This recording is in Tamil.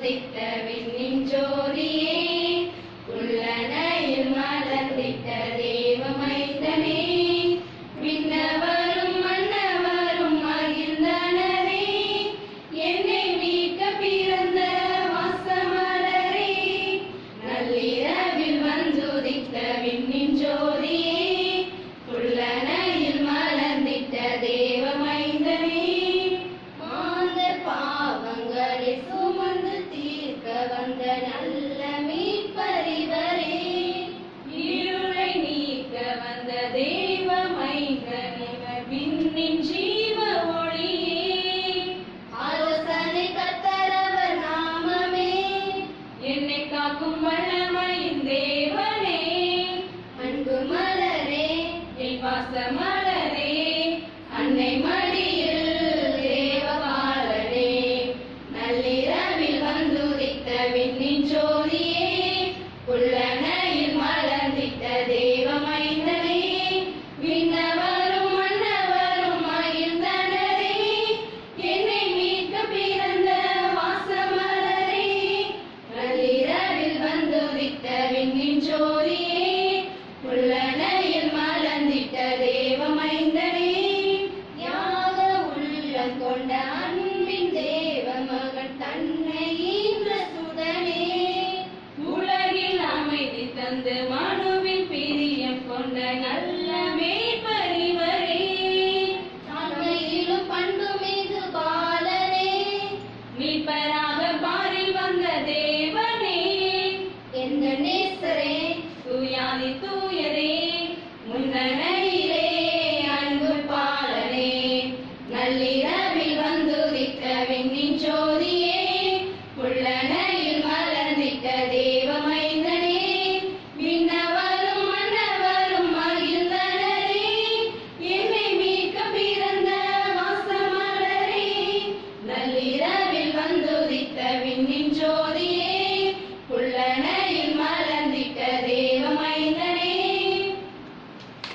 வந்திட்ட விண்ணின் ஜோதியே, உள்ளனையில் மலர்ந்திட்ட தேவ மைந்தனே, விண்ணவரும் மன்னவரும் மகிழ்ந்தனரே, என்னை மீட்க பிறந்த வாசமலரே, நள்ளிரவில் வந்துதித்த விண்ணின் ஜோதியே, உள்ளனையில் மலர்ந்திட்ட தேவ மைந்தனே, பாவங்களை சுமந்து தீர்க்க வந்த நல்ல மீட்பரிவரே, இருளை நீக்க வந்த தேவ மைந்தனே, விண்ணின் ஜீவ ஒளியே, ஆலோசனை கர்த்தரவர் நாமமே, என்னை காக்கும் வல்லமையின் தேவனே, அன்பு மலரே என் பாச மலரே, அன்னை மடியில் விண்ணின் ஜோதியே, உள்ளனையில் மலர்ந்திட்ட தேவ மைந்தனே, விண்ணவரும் மன்னவரும் மகிழ்ந்தனரே, என்னை மீட்க பிறந்த வாசமலரே, நள்ளிரவில் வந்துதித்த விண்ணின் ஜோதியே, உள்ளனையில் மலர்ந்திட்ட தேவ மைந்தனே, யாக உள்ளம் கொண்ட அன்பின் தேவ மகன் தன்னை தந்து மனுவின் பிரியம் கொண்ட நல்ல மேய்ப்பரிவரே, தாழ்மையிலும் பண்பு மிகு பாலனே, மீட்பராக பாரில் வந்த தேவனே, எந்த நேசரே தூயாதி தூயரே, முன்னன